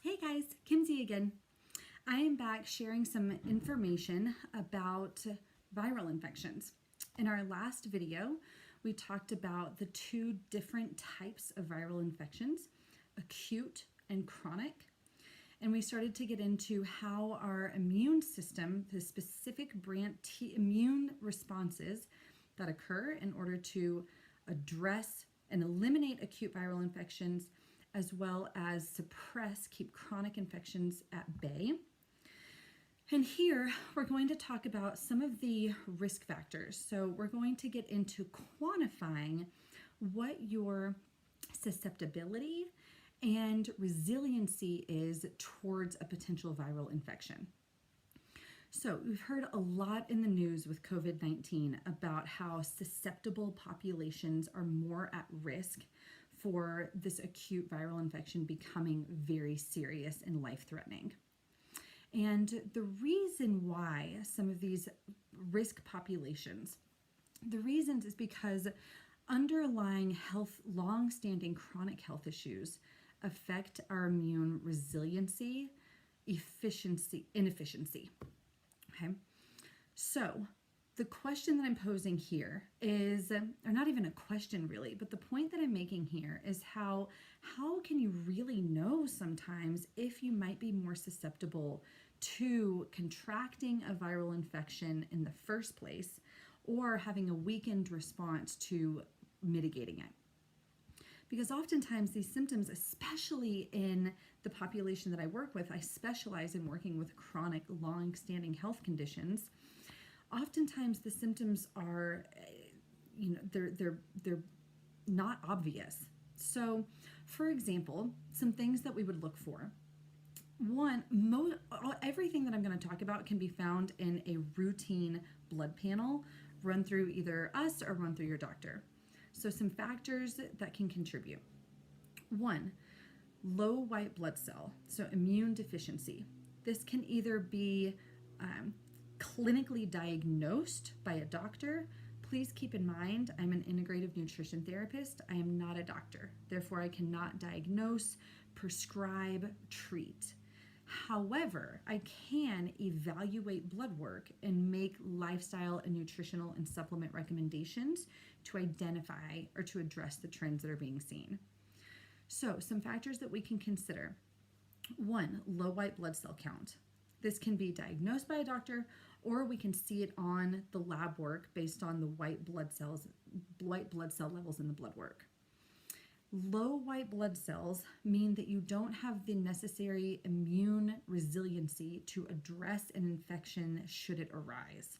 Hey guys, Kimsey again. I am back sharing some information about viral infections. In our last video, we talked about the two different types of viral infections, acute and chronic. And we started to get into how our immune system, the specific immune responses that occur in order to address and eliminate acute viral infections, as well as keep chronic infections at bay. And here we're going to talk about some of the risk factors. So we're going to get into quantifying what your susceptibility and resiliency is towards a potential viral infection. So we've heard a lot in the news with COVID-19 about how susceptible populations are more at risk for this acute viral infection becoming very serious and life-threatening. And the reason why some of these risk populations, the reasons is because underlying long-standing chronic health issues affect our immune resiliency, inefficiency. Okay, so the question that I'm posing here is, or not even a question really, but the point that I'm making here is how can you really know sometimes if you might be more susceptible to contracting a viral infection in the first place or having a weakened response to mitigating it? Because oftentimes these symptoms, especially in the population that I work with, I specialize in working with chronic, long-standing health conditions. Oftentimes the symptoms are, they're not obvious. So, for example, some things that we would look for. One, everything that I'm going to talk about can be found in a routine blood panel run through either us or run through your doctor. So some factors that can contribute. One, low white blood cell, so immune deficiency. This can either be clinically diagnosed by a doctor. Please keep in mind, I'm an integrative nutrition therapist. I am not a doctor. Therefore, I cannot diagnose, prescribe, treat. However, I can evaluate blood work and make lifestyle and nutritional and supplement recommendations to identify or to address the trends that are being seen. So, some factors that we can consider. One, low white blood cell count. This can be diagnosed by a doctor, or we can see it on the lab work based on the white blood cell levels in the blood work. Low white blood cells mean that you don't have the necessary immune resiliency to address an infection should it arise.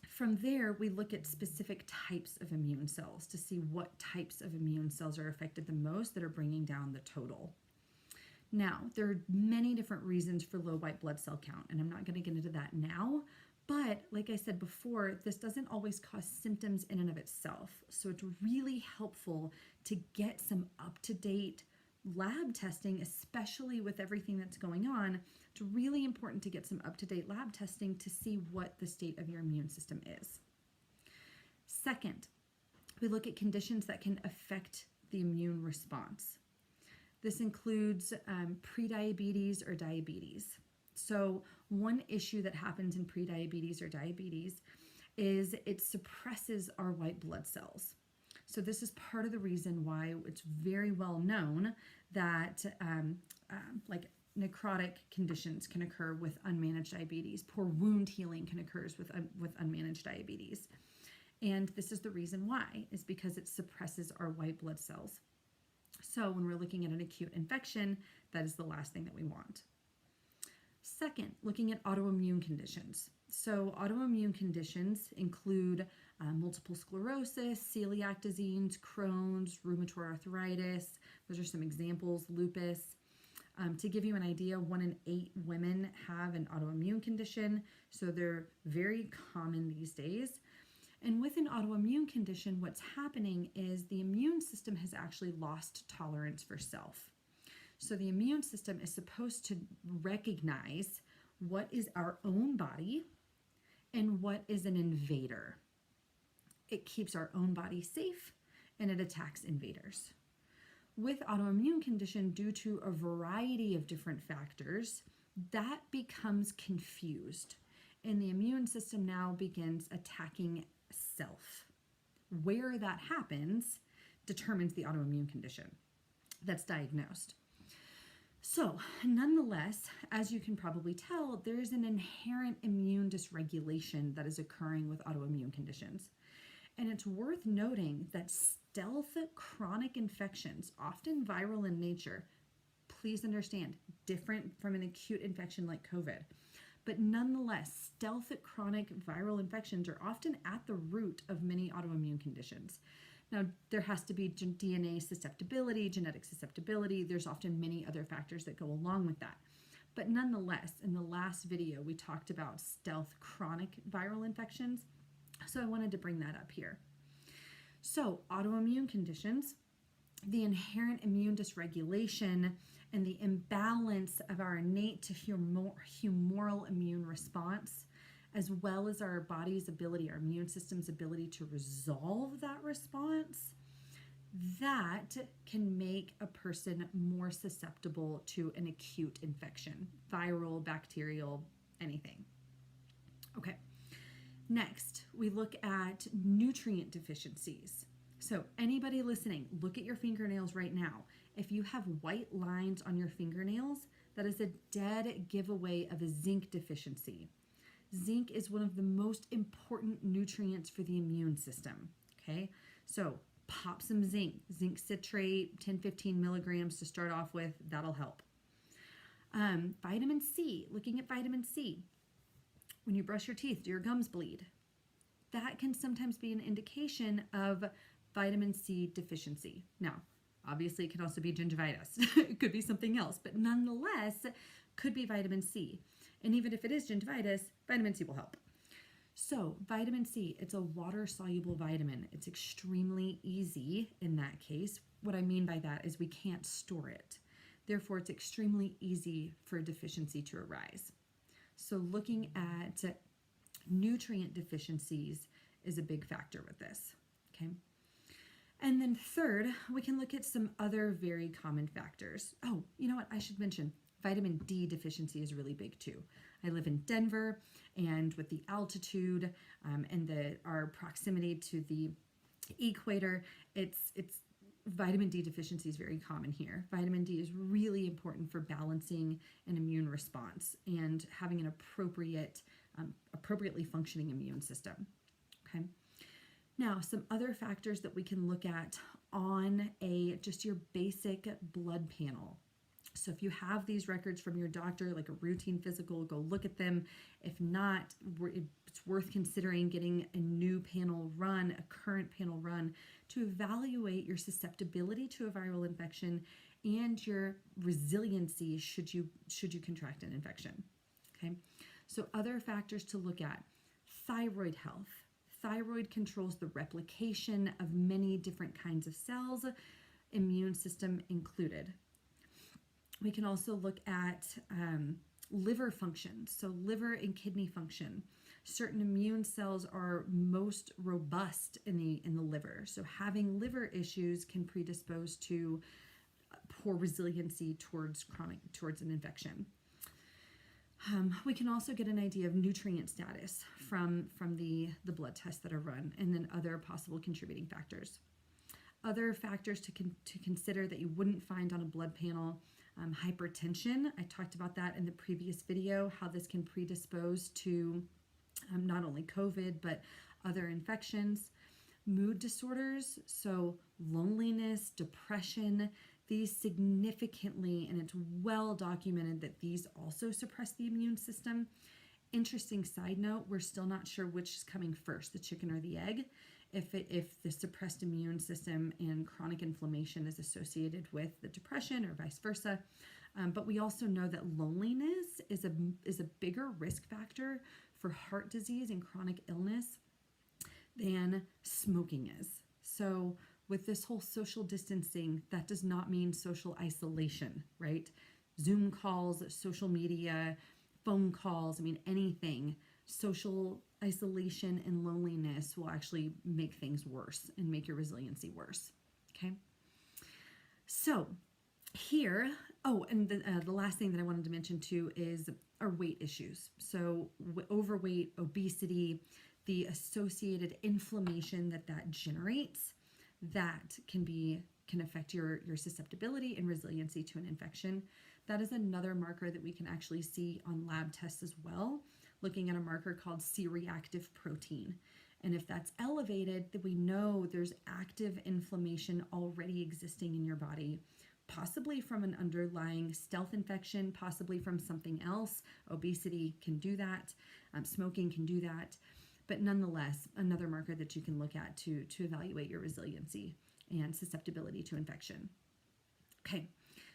From there, we look at specific types of immune cells to see what types of immune cells are affected the most that are bringing down the total. Now, there are many different reasons for low white blood cell count, and I'm not going to get into that now. But like I said before, this doesn't always cause symptoms in and of itself. So it's really helpful to get some up-to-date lab testing, especially with everything that's going on. It's really important to get some up-to-date lab testing to see what the state of your immune system is. Second, we look at conditions that can affect the immune response. This includes prediabetes or diabetes. So one issue that happens in prediabetes or diabetes is it suppresses our white blood cells. So this is part of the reason why it's very well known that like necrotic conditions can occur with unmanaged diabetes. Poor wound healing can occur with unmanaged diabetes. And this is the reason why, is because it suppresses our white blood cells. So when we're looking at an acute infection, that is the last thing that we want. Second, looking at autoimmune conditions. So autoimmune conditions include multiple sclerosis, celiac disease, Crohn's, rheumatoid arthritis. Those are some examples, lupus. To give you an idea, 1 in 8 women have an autoimmune condition, so they're very common these days. And with an autoimmune condition, what's happening is the immune system has actually lost tolerance for self. So the immune system is supposed to recognize what is our own body and what is an invader. It keeps our own body safe and it attacks invaders. With autoimmune condition, due to a variety of different factors, that becomes confused. And the immune system now begins attacking self. Where that happens determines the autoimmune condition that's diagnosed. So, nonetheless, as you can probably tell, there is an inherent immune dysregulation that is occurring with autoimmune conditions. And it's worth noting that stealth chronic infections, often viral in nature, please understand, different from an acute infection like COVID, but nonetheless, stealth chronic viral infections are often at the root of many autoimmune conditions. Now, there has to be DNA susceptibility, genetic susceptibility. There's often many other factors that go along with that. But nonetheless, in the last video, we talked about stealth chronic viral infections. So I wanted to bring that up here. So autoimmune conditions, the inherent immune dysregulation and the imbalance of our innate to humoral immune response, as well as our body's ability, our immune system's ability to resolve that response, that can make a person more susceptible to an acute infection, viral, bacterial, anything. Okay, next, we look at nutrient deficiencies. So anybody listening, look at your fingernails right now. If you have white lines on your fingernails, that is a dead giveaway of a zinc deficiency. Zinc is one of the most important nutrients for the immune system, okay? So pop some zinc citrate, 10-15 milligrams to start off with, that'll help. Vitamin C, looking at vitamin C. When you brush your teeth, do your gums bleed? That can sometimes be an indication of vitamin C deficiency. Now, obviously it can also be gingivitis. It could be something else, but nonetheless, could be vitamin C. And even if it is gingivitis, vitamin C will help. So vitamin C, it's a water-soluble vitamin. It's extremely easy in that case. What I mean by that is we can't store it. Therefore, it's extremely easy for a deficiency to arise. So looking at nutrient deficiencies is a big factor with this, okay? And then third, we can look at some other very common factors. Oh, you know what? I should mention vitamin D deficiency is really big too. I live in Denver, and with the altitude and our proximity to the equator, it's vitamin D deficiency is very common here. Vitamin D is really important for balancing an immune response and having an appropriately functioning immune system. Okay. Now, some other factors that we can look at on just your basic blood panel. So if you have these records from your doctor, like a routine physical, go look at them. If not, it's worth considering getting a new panel run, a current panel run, to evaluate your susceptibility to a viral infection and your resiliency should you contract an infection. Okay. So other factors to look at: thyroid health. Thyroid controls the replication of many different kinds of cells, immune system included. We can also look at liver function, so liver and kidney function. Certain immune cells are most robust in the liver, so having liver issues can predispose to poor resiliency towards an infection. We can also get an idea of nutrient status from the blood tests that are run, and then other possible contributing factors. Other factors to consider that you wouldn't find on a blood panel: hypertension. I talked about that in the previous video, how this can predispose to not only COVID, but other infections. Mood disorders, so loneliness, depression, these significantly, and it's well documented that these also suppress the immune system. Interesting side note, we're still not sure which is coming first, the chicken or the egg, if the suppressed immune system and chronic inflammation is associated with the depression or vice versa. But we also know that loneliness is a bigger risk factor for heart disease and chronic illness than smoking is. So with this whole social distancing, that does not mean social isolation, right? Zoom calls, social media, phone calls, anything. Social isolation and loneliness will actually make things worse and make your resiliency worse, okay? So here, oh, and the last thing that I wanted to mention too is our weight issues. So overweight, obesity, the associated inflammation that generates, that can affect your susceptibility and resiliency to an infection. That is another marker that we can actually see on lab tests as well, looking at a marker called C-reactive protein. And if that's elevated, then we know there's active inflammation already existing in your body, possibly from an underlying stealth infection, possibly from something else. Obesity can do that. Smoking can do that. But nonetheless, another marker that you can look at to evaluate your resiliency and susceptibility to infection. Okay,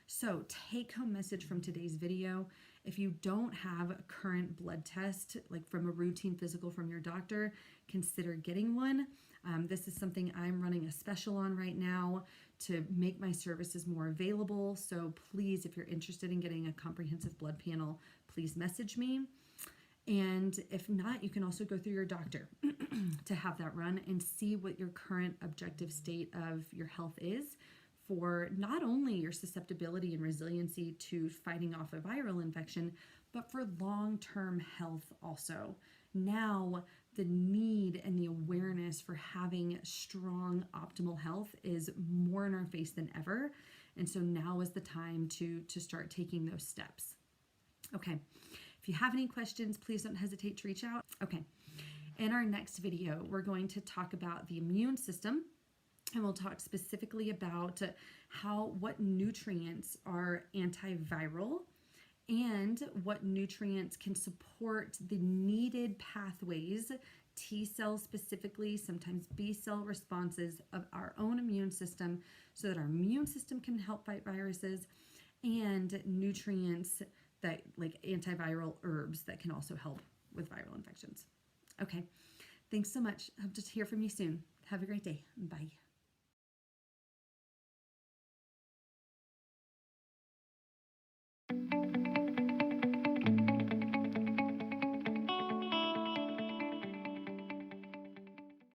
so take-home message from today's video. If you don't have a current blood test, like from a routine physical from your doctor, consider getting one. This is something I'm running a special on right now to make my services more available. So please, if you're interested in getting a comprehensive blood panel, please message me. And if not, you can also go through your doctor to have that run and see what your current objective state of your health is for not only your susceptibility and resiliency to fighting off a viral infection, but for long-term health also. Now, the need and the awareness for having strong, optimal health is more in our face than ever. And so now is the time to start taking those steps. Okay. If you have any questions, please don't hesitate to reach out. Okay. In our next video, we're going to talk about the immune system, and we'll talk specifically about what nutrients are antiviral and what nutrients can support the needed pathways, T cells specifically, sometimes B cell responses of our own immune system, so that our immune system can help fight viruses, and nutrients that like antiviral herbs that can also help with viral infections. Okay, thanks so much. Hope to hear from you soon. Have a great day. Bye.